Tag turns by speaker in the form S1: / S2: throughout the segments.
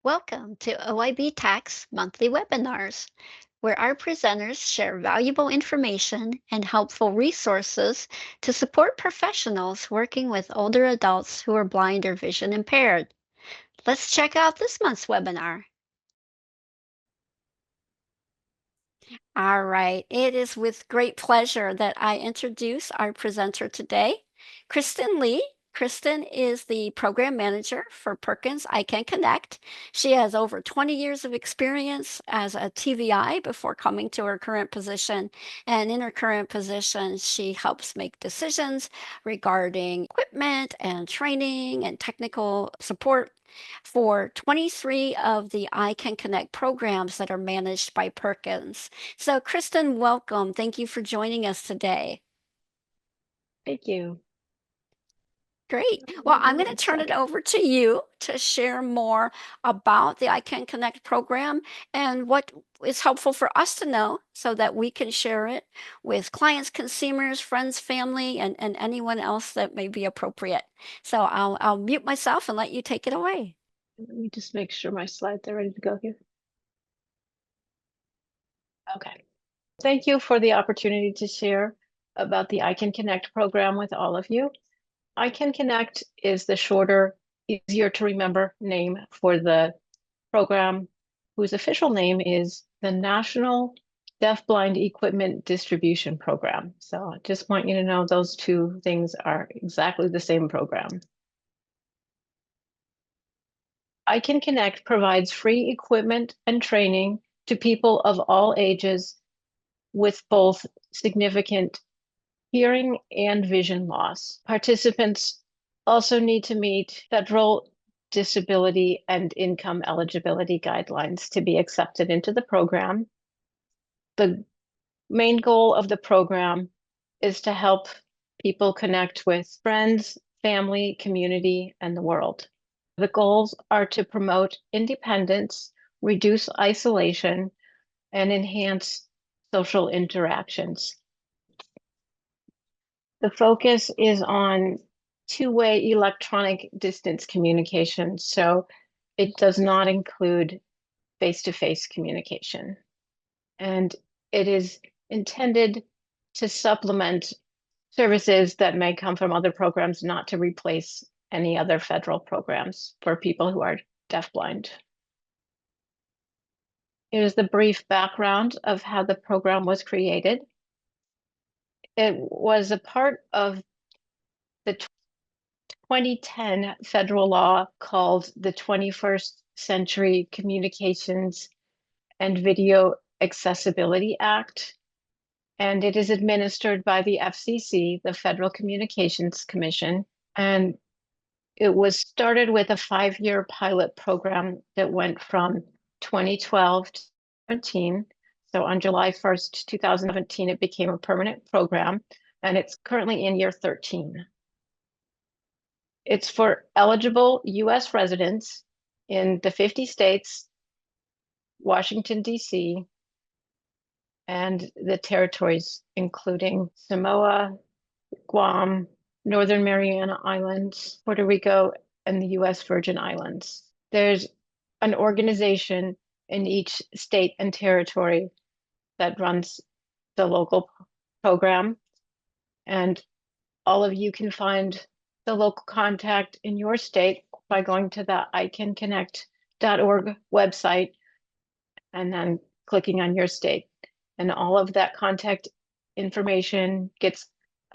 S1: Welcome to OIB-TAC's monthly webinars, where our presenters share valuable information and helpful resources to support professionals working with older adults who are blind or vision impaired. Let's check out this month's webinar. All right, it is with great pleasure that I introduce our presenter today, Kristen Lee. Kristen is the program manager for Perkins iCanConnect. She has over 20 years of experience as a TVI before coming to her current position. And in her current position, she helps make decisions regarding equipment and training and technical support for 23 of the iCanConnect programs that are managed by Perkins. So, Kristen, welcome. Thank you for joining us today.
S2: Thank you.
S1: Great. Well, I'm going to turn it over to you to share more about the iCanConnect program and what is helpful for us to know so that we can share it with clients, consumers, friends, family, and anyone else that may be appropriate. So I'll mute myself and let you take it away.
S2: Let me just make sure my slides are ready to go here. Okay. Thank you for the opportunity to share about the iCanConnect program with all of you. iCanConnect is the shorter, easier to remember name for the program, whose official name is the National Deafblind Equipment Distribution Program. So I just want you to know those two things are exactly the same program. iCanConnect provides free equipment and training to people of all ages with both significant hearing and vision loss. Participants also need to meet federal disability and income eligibility guidelines to be accepted into the program. The main goal of the program is to help people connect with friends, family, community, and the world. The goals are to promote independence, reduce isolation, and enhance social interactions. The focus is on two-way electronic distance communication, so it does not include face-to-face communication. And it is intended to supplement services that may come from other programs, not to replace any other federal programs for people who are deafblind. Here's the brief background of how the program was created. It was a part of the 2010 federal law called the 21st Century Communications and Video Accessibility Act, and it is administered by the FCC, the Federal Communications Commission, and it was started with a 5-year pilot program that went from 2012 to 2017. So on July 1st, 2017, it became a permanent program, and it's currently in year 13. It's for eligible US residents in the 50 states, Washington, D.C., and the territories, including Samoa, Guam, Northern Mariana Islands, Puerto Rico, and the US Virgin Islands. There's an organization in each state and territory that runs the local program, and all of you can find the local contact in your state by going to the iCanConnect.org website and then clicking on your state. And all of that contact information gets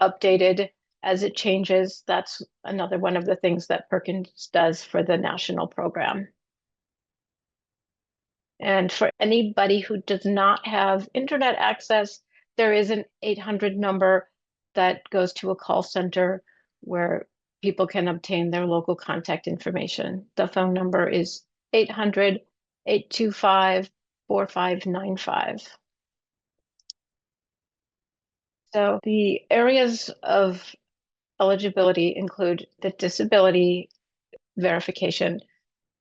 S2: updated as it changes. That's another one of the things that Perkins does for the national program. And for anybody who does not have internet access, there is an 800 number that goes to a call center where people can obtain their local contact information. The phone number is 800-825-4595. So the areas of eligibility include the disability verification.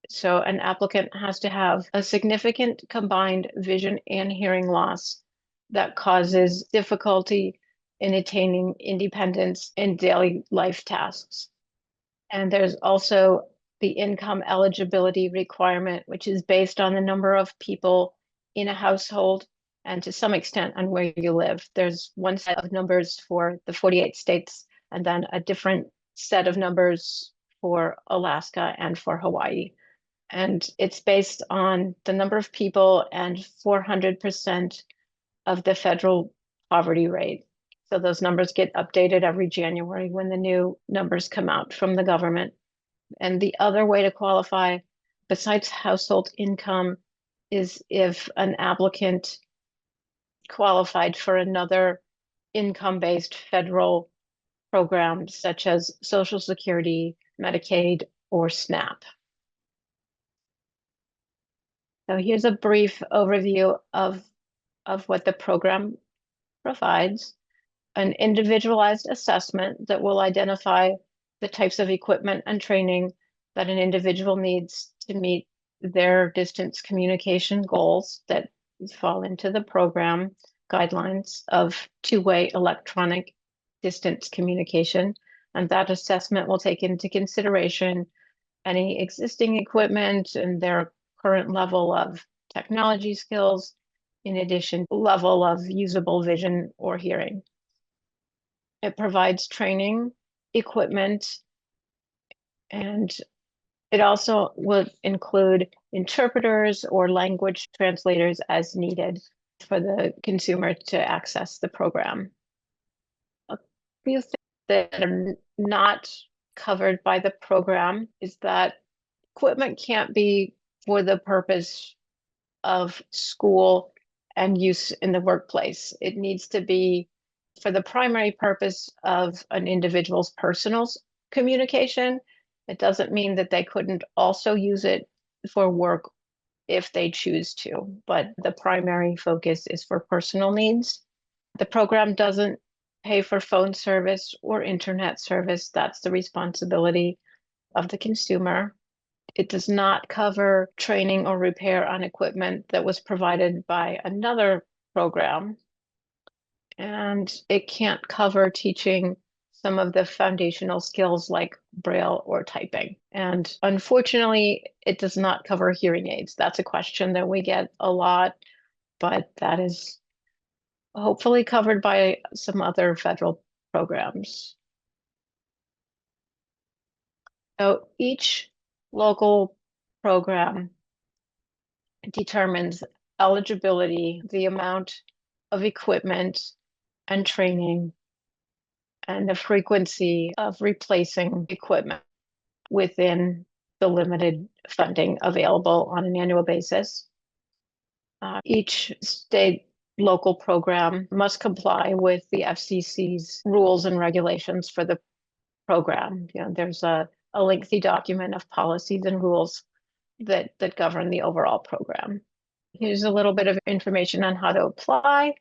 S2: So an applicant has to have a significant combined vision and hearing loss that causes difficulty in attaining independence in daily life tasks. And there's also the income eligibility requirement, which is based on the number of people in a household and to some extent on where you live. There's one set of numbers for the 48 states and then a different set of numbers for Alaska and for Hawaii. And it's based on the number of people and 400% of the federal poverty rate. So those numbers get updated every January when the new numbers come out from the government. And the other way to qualify, besides household income, is if an applicant qualified for another income-based federal program, such as Social Security, Medicaid, or SNAP. So here's a brief overview of what the program provides. An individualized assessment that will identify the types of equipment and training that an individual needs to meet their distance communication goals that fall into the program guidelines of two-way electronic distance communication. And that assessment will take into consideration any existing equipment and their current level of technology skills, in addition to level of usable vision or hearing. It provides training, equipment, and it also would include interpreters or language translators as needed for the consumer to access the program. A few things that are not covered by the program is that equipment can't be for the purpose of school and use in the workplace. It needs to be for the primary purpose of an individual's personal communication. It doesn't mean that they couldn't also use it for work if they choose to, but the primary focus is for personal needs. The program doesn't pay for phone service or internet service. That's the responsibility of the consumer. It does not cover training or repair on equipment that was provided by another program. And it can't cover teaching some of the foundational skills like Braille or typing. And unfortunately, it does not cover hearing aids. That's a question that we get a lot, but that is hopefully covered by some other federal programs. So each local program determines eligibility, the amount of equipment and training, and the frequency of replacing equipment within the limited funding available on an annual basis. Each state local program must comply with the FCC's rules and regulations for the program. You know, there's a lengthy document of policies and rules that govern the overall program. Here's a little bit of information on how to apply.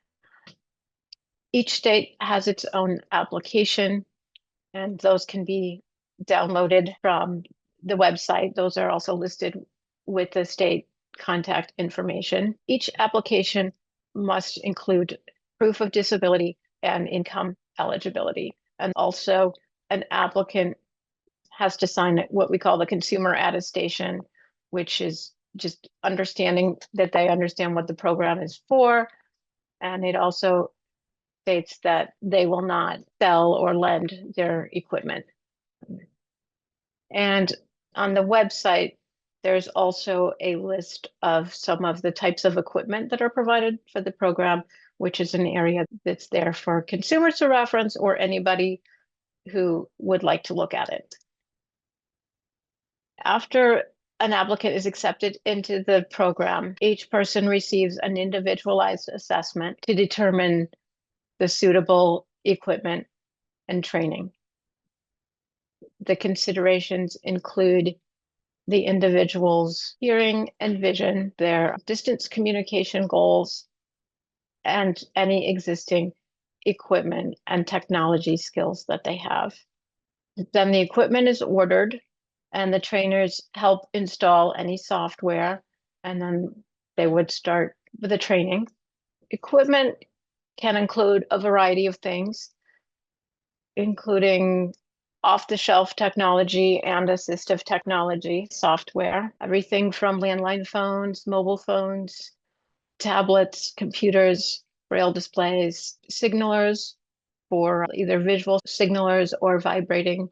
S2: Each state has its own application, and those can be downloaded from the website. Those are also listed with the state contact information. Each application must include proof of disability and income eligibility. And also an applicant has to sign what we call the consumer attestation, which is just understanding that they understand what the program is for. And it also states that they will not sell or lend their equipment. And on the website, there's also a list of some of the types of equipment that are provided for the program, which is an area that's there for consumers to reference or anybody who would like to look at it. After an applicant is accepted into the program, each person receives an individualized assessment to determine the suitable equipment and training. The considerations include the individual's hearing and vision, their distance communication goals, and any existing equipment and technology skills that they have. Then the equipment is ordered and the trainers help install any software, and then they would start with the training. Equipment can include a variety of things, including off-the-shelf technology and assistive technology software, everything from landline phones, mobile phones, tablets, computers, braille displays, signalers for either visual signalers or vibrating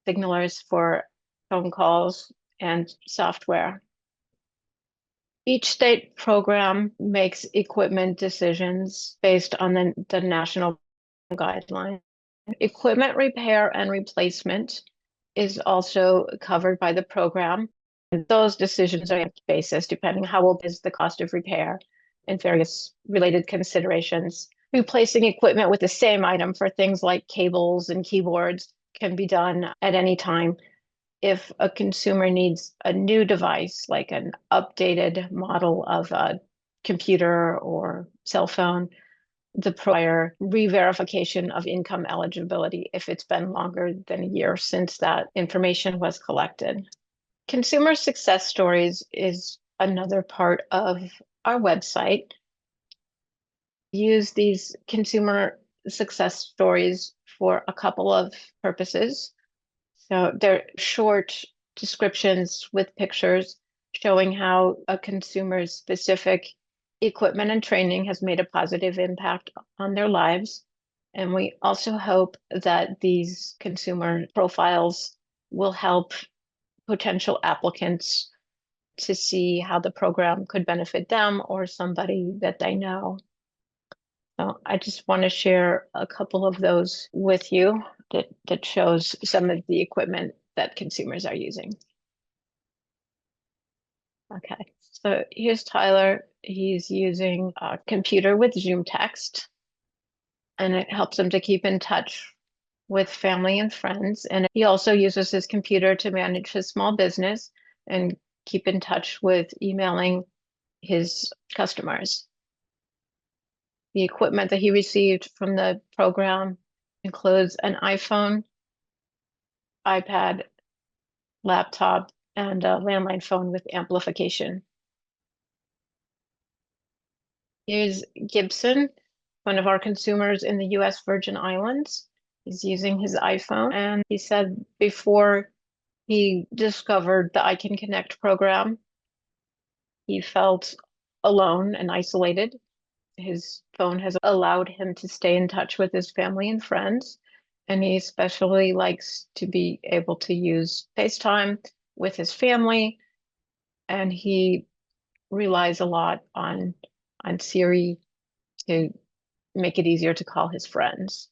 S2: signalers for phone calls, and software. Each state program makes equipment decisions based on the national guideline. Equipment repair and replacement is also covered by the program. And those decisions are on basis depending how old is the cost of repair and various related considerations. Replacing equipment with the same item for things like cables and keyboards can be done at any time. If a consumer needs a new device, like an updated model of a computer or cell phone, the prior re-verification of income eligibility if it's been longer than a year since that information was collected. Consumer success stories is another part of our website. Use these consumer success stories for a couple of purposes. So they're short descriptions with pictures showing how a consumer's specific equipment and training has made a positive impact on their lives. And we also hope that these consumer profiles will help potential applicants to see how the program could benefit them or somebody that they know. So I just want to share a couple of those with you that shows some of the equipment that consumers are using. Okay, so here's Tyler. He's using a computer with Zoom text, and it helps him to keep in touch with family and friends. And he also uses his computer to manage his small business and keep in touch with emailing his customers. The equipment that he received from the program includes an iPhone, iPad, laptop, and a landline phone with amplification. Here's Gibson, one of our consumers in the US Virgin Islands. He's using his iPhone, and he said before he discovered the iCanConnect program, he felt alone and isolated. His phone has allowed him to stay in touch with his family and friends, and he especially likes to be able to use FaceTime with his family, and he relies a lot on Siri to make it easier to call his friends.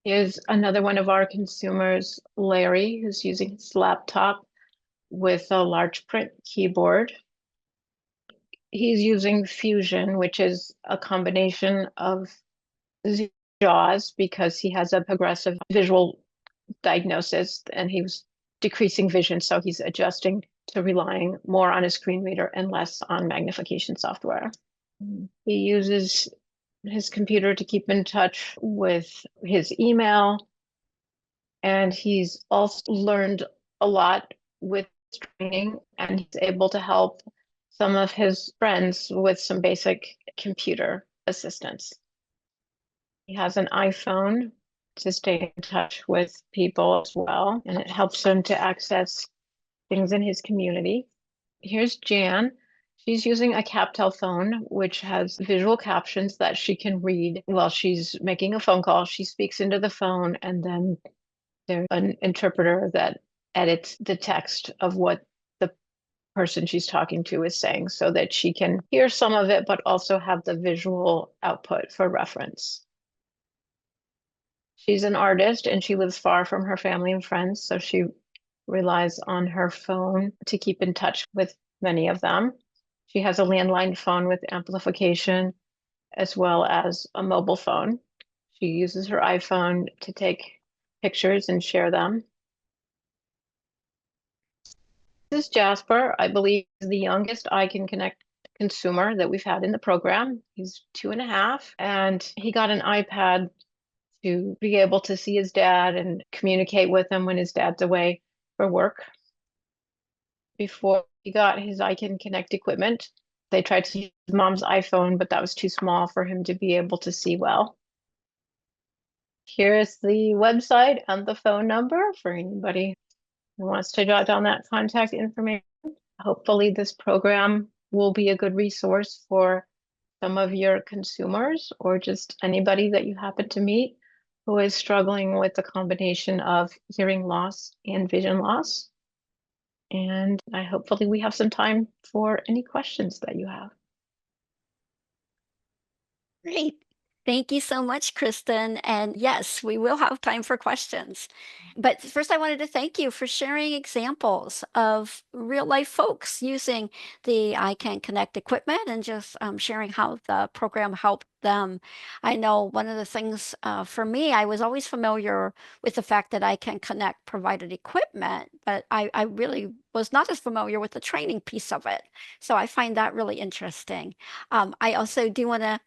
S2: Here's another one of our consumers, Larry, who's using his laptop with a large print keyboard. He's using Fusion, which is a combination of JAWS because he has a progressive visual diagnosis and he was decreasing vision, so he's adjusting to relying more on a screen reader and less on magnification software. He uses his computer to keep in touch with his email, and he's also learned a lot with training, and he's able to help some of his friends with some basic computer assistance. He has an iPhone to stay in touch with people as well, and it helps him to access things in his community. Here's Jan. She's using a CapTel phone, which has visual captions that she can read while she's making a phone call. She speaks into the phone, and then there's an interpreter that edits the text of what the person she's talking to is saying so that she can hear some of it, but also have the visual output for reference. She's an artist and she lives far from her family and friends, so she relies on her phone to keep in touch with many of them. She has a landline phone with amplification as well as a mobile phone. She uses her iPhone to take pictures and share them. This is Jasper, I believe, is the youngest iCanConnect consumer that we've had in the program. He's 2.5, and he got an iPad to be able to see his dad and communicate with him when his dad's away for work. Before he got his iCanConnect equipment, they tried to use his mom's iPhone, but that was too small for him to be able to see well. Here's the website and the phone number for anybody who wants to jot down that contact information. Hopefully, this program will be a good resource for some of your consumers or just anybody that you happen to meet who is struggling with the combination of hearing loss and vision loss. And hopefully we have some time for any questions that you have.
S1: Great. Thank you so much, Kristen. And yes, we will have time for questions. But first, I wanted to thank you for sharing examples of real life folks using the iCanConnect equipment and just sharing how the program helped them. I know one of the things for me, I was always familiar with the fact that iCanConnect provided equipment, but I really was not as familiar with the training piece of it. So I find that really interesting. I also do want to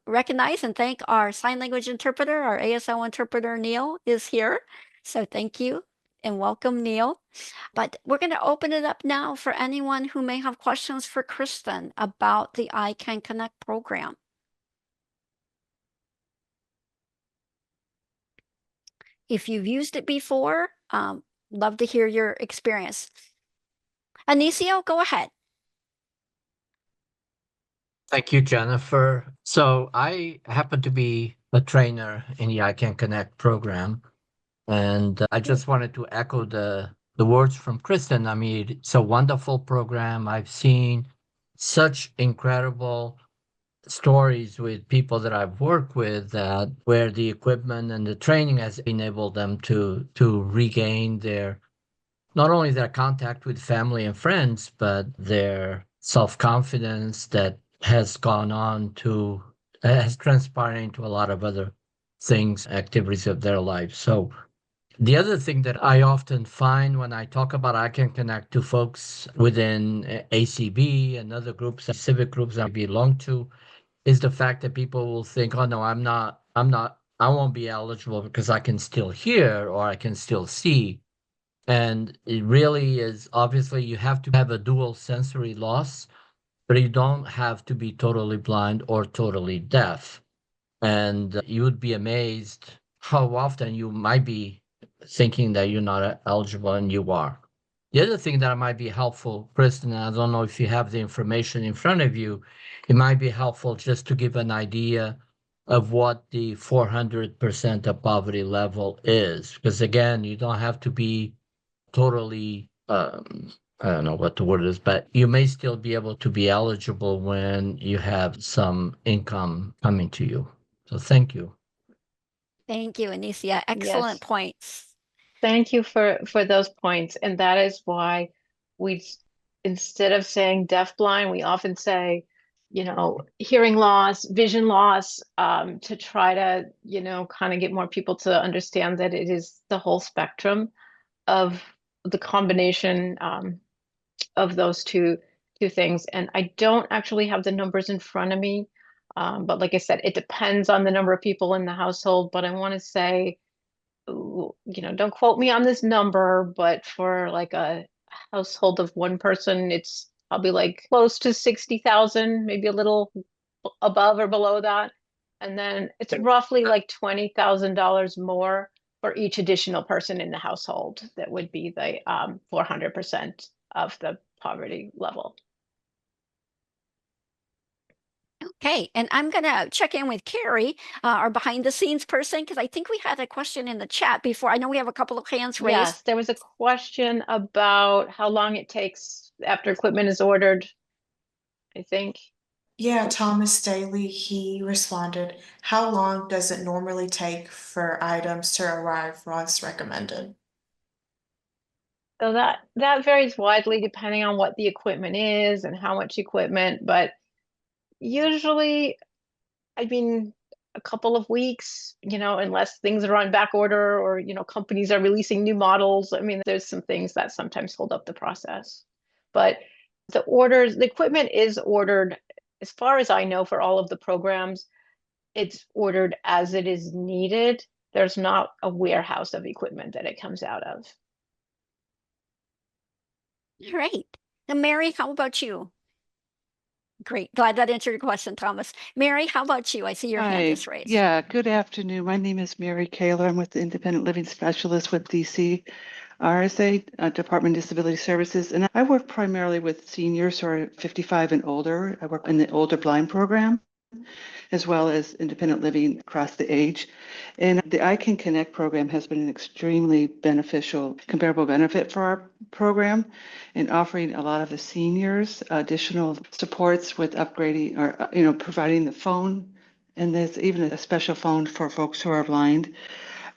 S1: recognize and thank our sign language interpreter, our ASL interpreter, Neil, is here. So thank you and welcome, Neil. But we're going to open it up now for anyone who may have questions for Kristen about the iCanConnect program. If you've used it before, love to hear your experience. Anicio, go ahead.
S3: Thank you, Jennifer. So I happen to be a trainer in the iCanConnect program, and I just wanted to echo the words from Kristen. I mean, it's a wonderful program. I've seen such incredible stories with people that I've worked with that where the equipment and the training has enabled them to regain their not only their contact with family and friends, but their self-confidence that has gone on to has transpired into a lot of other things, activities of their life. So the other thing that I often find when I talk about I can connect to folks within ACB and other groups, civic groups I belong to, is the fact that people will think, oh no, I won't be eligible because I can still hear or I can still see. And it really is obviously you have to have a dual sensory loss, but you don't have to be totally blind or totally deaf. And you would be amazed how often you might be thinking that you're not eligible and you are. The other thing that might be helpful, Kristen, I don't know if you have the information in front of you, it might be helpful just to give an idea of what the 400% of poverty level is. Because again, you don't have to be totally I don't know what the word is, but you may still be able to be eligible when you have some income coming to you. So thank you.
S1: Thank you, Anicia. Excellent
S2: Yes,
S1: points.
S2: thank you for those points. And that is why we, instead of saying deafblind, we often say, hearing loss, vision loss, to try to, kind of get more people to understand that it is the whole spectrum of the combination of those two things. And I don't actually have the numbers in front of me, but like I said, it depends on the number of people in the household. But I want to say, don't quote me on this number, but for like a household of one person, it's probably like close to 60,000, maybe a little above or below that. And then it's roughly like $20,000 more for each additional person in the household. That would be the 400% of the poverty level.
S1: Okay, and I'm going to check in with Carrie, our behind the scenes person, because I think we had a question in the chat before. I know we have a couple of hands raised.
S2: Yes, there was a question about how long it takes after equipment is ordered, I think.
S4: Yeah, Thomas Daly, he responded, how long does it normally take for items to arrive once recommended?
S2: So that varies widely depending on what the equipment is and how much equipment, but usually, I mean, a couple of weeks, unless things are on back order or, companies are releasing new models. I mean, there's some things that sometimes hold up the process. But the equipment is ordered, as far as I know, for all of the programs, it's ordered as it is needed. There's not a warehouse of equipment that it comes out of.
S1: All right. Now, Mary, how about you? Great. Glad that answered your question, Thomas. Mary, how about you? I see your hand
S5: Hi.
S1: is raised.
S5: Yeah, good afternoon. My name is Mary Kaler. I'm with the Independent Living Specialist with DC RSA, Department of Disability Services, and I work primarily with seniors who are 55 and older. I work in the older blind program, as well as independent living across the age. And the iCanConnect program has been an extremely beneficial, comparable benefit for our program in offering a lot of the seniors additional supports with upgrading or, providing the phone. And there's even a special phone for folks who are blind.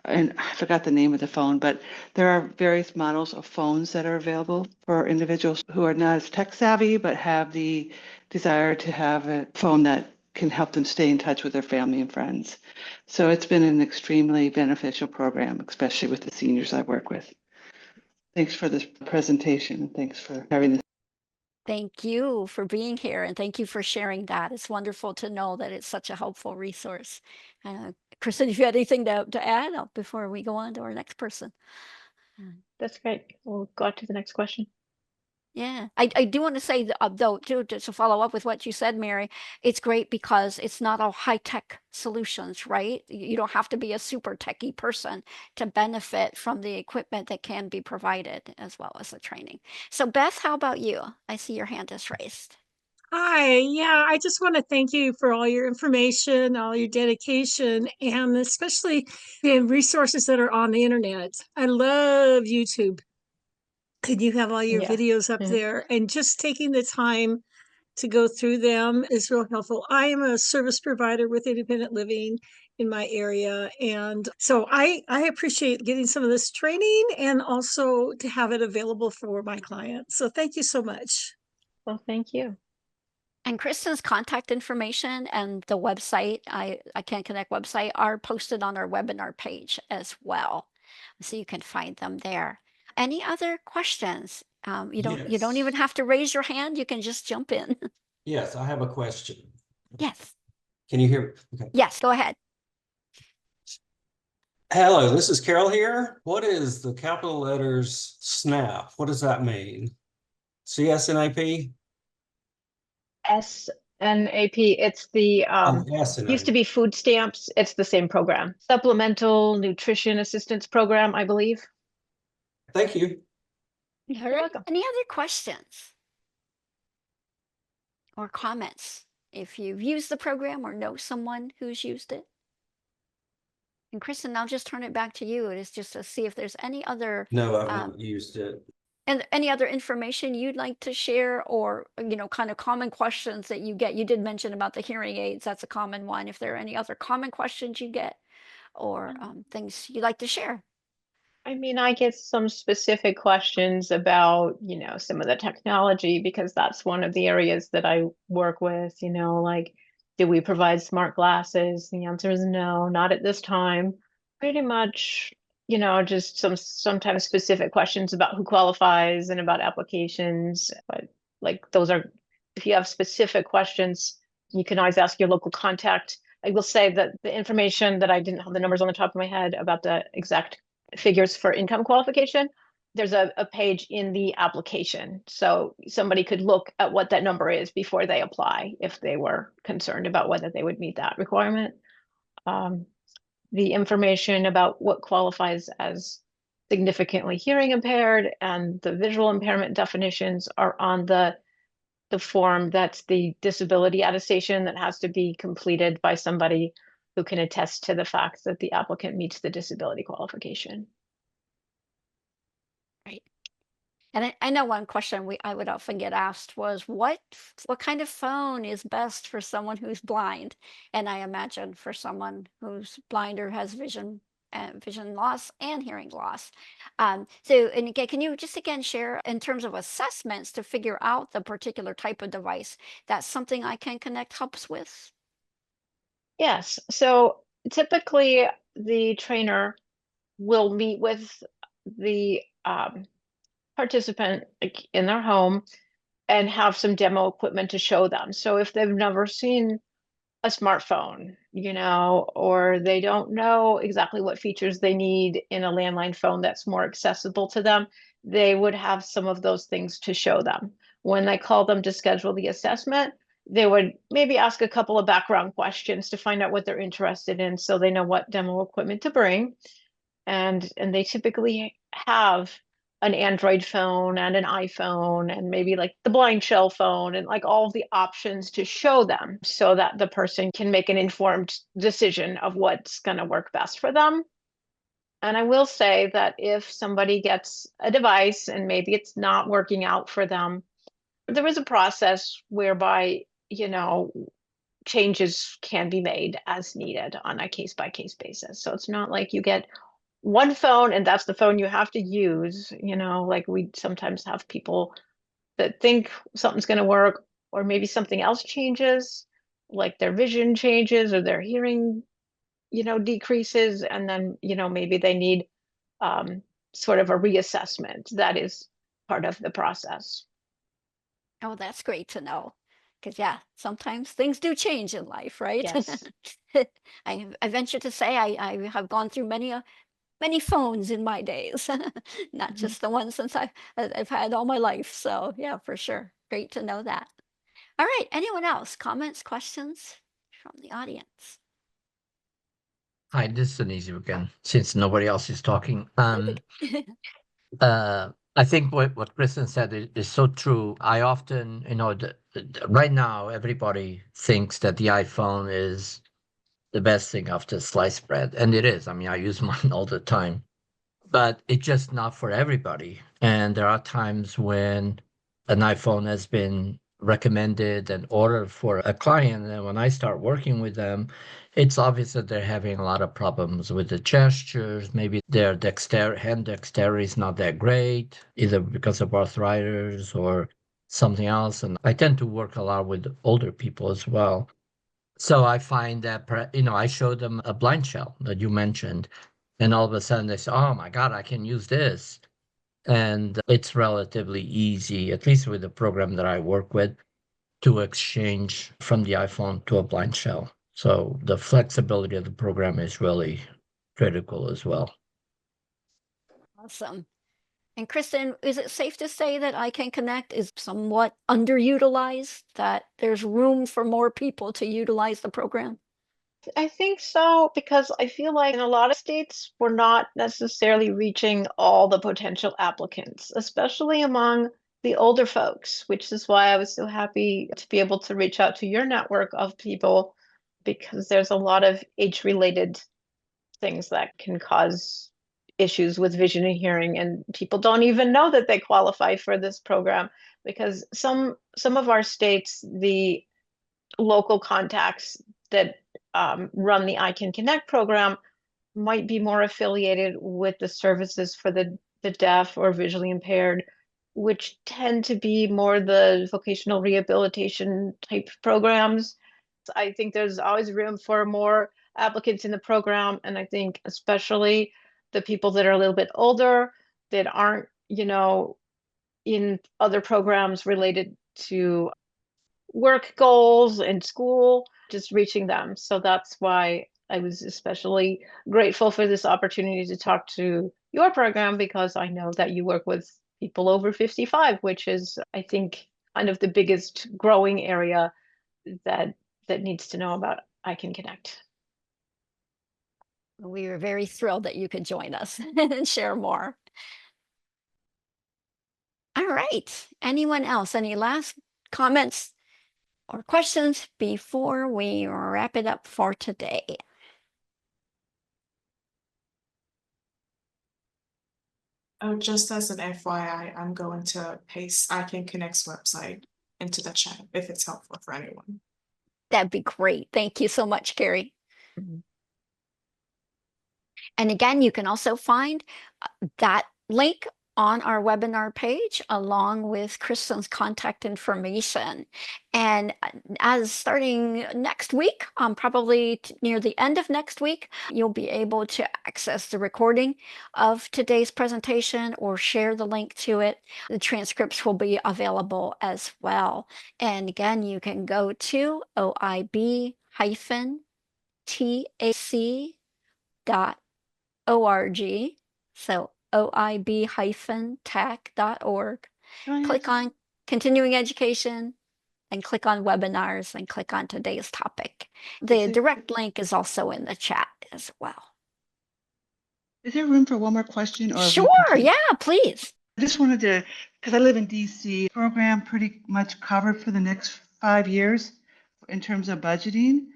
S5: And I forgot the name of the phone, but there are various models of phones that are available for individuals who are not as tech savvy, but have the desire to have a phone that can help them stay in touch with their family and friends. So it's been an extremely beneficial program, especially with the seniors I work with. Thanks for this presentation, and thanks for having this.
S1: Thank you for being here and thank you for sharing that. It's wonderful to know that it's such a helpful resource. Kristen, if you had anything to add before we go on to our next person.
S2: That's great. We'll go on to the next question.
S1: Yeah, I do want to say though, too, to follow up with what you said, Mary, it's great because it's not all high-tech solutions, right? You don't have to be a super techie person to benefit from the equipment that can be provided as well as the training. So Beth, how about you? I see your hand is raised.
S6: Hi, yeah, I just want to thank you for all your information, all your dedication, and especially the resources that are on the internet. I love YouTube. And you have all your
S2: Yeah.
S6: videos up there, and just taking the time to go through them is real helpful. I am a service provider with independent living in my area, and so I appreciate getting some of this training and also to have it available for my clients. So thank you so much.
S2: Well, thank you.
S1: And Kristen's contact information and the website, iCanConnect website, are posted on our webinar page as well. So you can find them there. Any other questions? You don't even have to raise your hand. You can just jump in.
S7: Yes, I have a question.
S1: Yes.
S7: Can you hear me? Okay.
S1: Yes, go ahead.
S7: Hello, this is Carol here. What is the capital letters SNAP? What does that mean? CSNAP?
S2: SNAP, it's the
S7: SNAP.
S2: used to be food stamps. It's the same program. Supplemental Nutrition Assistance Program, I believe.
S7: Thank you.
S1: You're
S2: welcome.
S1: Any other questions or comments if you've used the program or know someone who's used it? And Kristen, I'll just turn it back to you. It is just to see if there's any other
S7: No, I haven't used it.
S1: and any other information you'd like to share or, kind of common questions that you get. You did mention about the hearing aids. That's a common one. If there are any other common questions you get or things you'd like to share.
S2: I mean, I get some specific questions about, some of the technology because that's one of the areas that I work with, like, do we provide smart glasses? The answer is no, not at this time. Pretty much, just sometimes specific questions about who qualifies and about applications. But like those are, if you have specific questions, you can always ask your local contact. I will say that the information that I didn't have the numbers on the top of my head about the exact figures for income qualification, there's a page in the application. So somebody could look at what that number is before they apply if they were concerned about whether they would meet that requirement. The information about what qualifies as significantly hearing impaired and the visual impairment definitions are on the form. That's the disability attestation that has to be completed by somebody who can attest to the fact that the applicant meets the disability qualification.
S1: Right. And I know one question I would often get asked was what kind of phone is best for someone who's blind? And I imagine for someone who's blind or has vision loss and hearing loss. So, and again, can you just again share in terms of assessments to figure out the particular type of device? That's something iCanConnect helps with?
S2: Yes. So typically the trainer will meet with the participant in their home and have some demo equipment to show them. So if they've never seen a smartphone, or they don't know exactly what features they need in a landline phone that's more accessible to them, they would have some of those things to show them. When I call them to schedule the assessment, they would maybe ask a couple of background questions to find out what they're interested in so they know what demo equipment to bring. And they typically have an Android phone and an iPhone and maybe like the blind shell phone and like all of the options to show them so that the person can make an informed decision of what's going to work best for them. And I will say that if somebody gets a device and maybe it's not working out for them, there is a process whereby, changes can be made as needed on a case by case basis. So it's not like you get one phone and that's the phone you have to use, like we sometimes have people that think something's going to work, or maybe something else changes, like their vision changes or their hearing, decreases, and then, maybe they need sort of a reassessment. That is part of the process.
S1: Oh, that's great to know. Because, yeah, sometimes things do change in life, right?
S2: Yes.
S1: I venture to say I have gone through many phones in my days, not just the ones since I've had all my life. So, yeah, for sure. Great to know that. All right. Anyone else? Comments, questions from the audience?
S3: Hi, this is an easy again, since nobody else is talking. I think what Kristen said is so true. I often, right now, everybody thinks that the iPhone is the best thing after sliced bread. And it is. I mean, I use mine all the time, but it's just not for everybody. And there are times when an iPhone has been recommended and ordered for a client. And when I start working with them, it's obvious that they're having a lot of problems with the gestures. Maybe their hand dexterity is not that great, either because of arthritis or something else. And I tend to work a lot with older people as well. So I find that, I show them a blind shell that you mentioned, and all of a sudden they say, "Oh my God, I can use this." And it's relatively easy, at least with the program that I work with, to exchange from the iPhone to a blind shell. So the flexibility of the program is really critical as well.
S1: Awesome. And Kristen, is it safe to say that iCanConnect is somewhat underutilized, that there's room for more people to utilize the program?
S2: I think so, because I feel like in a lot of states, we're not necessarily reaching all the potential applicants, especially among the older folks, which is why I was so happy to be able to reach out to your network of people, because there's a lot of age-related things that can cause issues with vision and hearing, and people don't even know that they qualify for this program because some of our states, the local contacts that run the iCanConnect program might be more affiliated with the services for the deaf or visually impaired, which tend to be more the vocational rehabilitation type programs. I think there's always room for more applicants in the program, and I think especially the people that are a little bit older that aren't, in other programs related to work goals and school, just reaching them. So that's why I was especially grateful for this opportunity to talk to your program, because I know that you work with people over 55, which is, I think, kind of the biggest growing area that needs to know about iCanConnect.
S1: We were very thrilled that you could join us and share more. All right. Anyone else? Any last comments or questions before we wrap it up for today?
S4: Oh, just as an FYI, I'm going to paste iCanConnect's website into the chat if it's helpful for anyone.
S1: That'd be great. Thank you so much, Carrie. And again, you can also find that link on our webinar page along with Kristen's contact information. And as starting next week, probably near the end of next week, you'll be able to access the recording of today's presentation or share the link to it. The transcripts will be available as well. And again, you can go to OIB-TAC.org. So OIB-TAC.org. Click on continuing education, and click on webinars and click on today's topic. The direct link is also in the chat as well.
S5: Is there room for one more question? Or
S1: Sure, yeah, please.
S5: I just wanted to, because I live in DC, program pretty much covered for the next 5 years in terms of budgeting.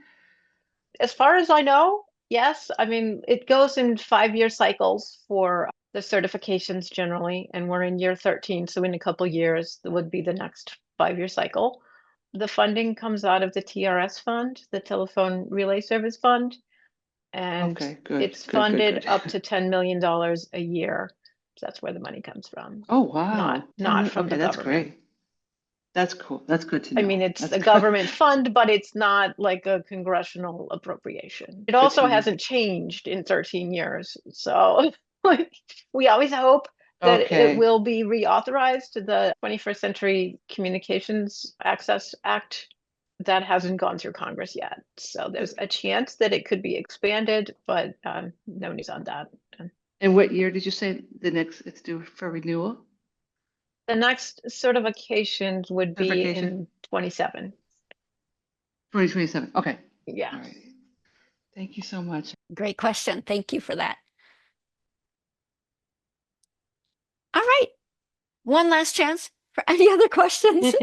S2: As far as I know, yes. I mean, it goes in 5-year cycles for the certifications generally, and we're in year 13. So in a couple years, that would be the next 5-year cycle. The funding comes out of the TRS fund, the Telephone Relay Service Fund. And
S5: Okay, good,
S2: it's
S5: good,
S2: funded
S5: good.
S2: up to $10 million a year. So that's where the money comes from.
S5: Oh, wow.
S2: Not from
S5: okay,
S2: the
S5: that's
S2: government.
S5: great. That's cool. That's good to know.
S2: I mean, it's
S5: That's
S2: a
S5: good.
S2: government fund, but it's not like a congressional appropriation. It
S5: Good
S2: also
S5: to know.
S2: hasn't changed in 13 years. So like, we always hope that it
S5: Okay.
S2: will be reauthorized. The 21st Century Communications Access Act, that hasn't gone through Congress yet. So there's a chance that it could be expanded, but no news on that.
S5: And what year did you say the next it's due for renewal?
S2: The next certifications would be
S5: Certification?
S2: in 27.
S5: 2027. Okay.
S2: Yeah.
S5: All right. Thank you so much.
S1: Great question. Thank you for that. All right. One last chance for any other questions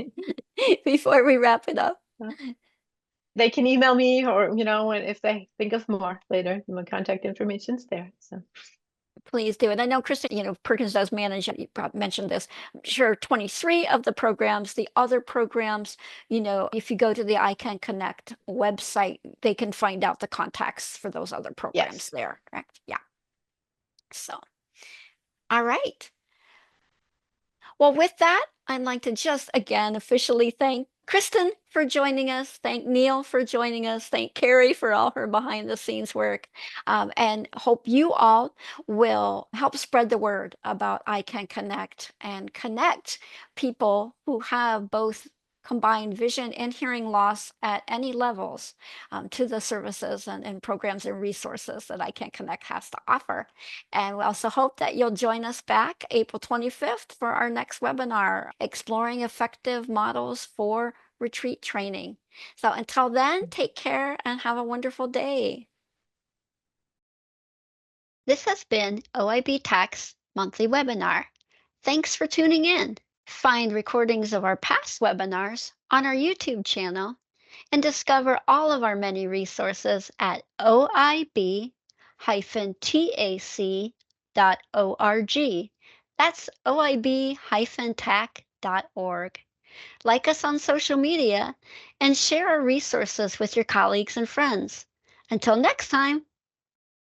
S1: before we wrap it up.
S2: They can email me, or if they think of more later, my contact information's there. So
S1: Please do. And I know, Kristen, Perkins does manage, you probably mentioned this, I'm sure 23 of the programs. The other programs, if you go to the iCanConnect website, they can find out the contacts for those other programs there, correct? Yeah. So, all right. Well, with that, I'd like to just again officially thank Kristen for joining us, thank Neil for joining us, thank Carrie for all her behind the scenes work, and hope you all will help spread the word about iCanConnect and connect people who have both combined vision and hearing loss at any levels to the services and programs and resources that iCanConnect has to offer. And we also hope that you'll join us back April 25th for our next webinar, Exploring Effective Models for Retreat Training. So until then, take care and have a wonderful day. This has been OIB-TAC's monthly webinar. Thanks for tuning in. Find recordings of our past webinars on our YouTube channel and discover all of our many resources at OIB-TAC.org. That's OIB-TAC.org. Like us on social media and share our resources with your colleagues and friends. Until next time.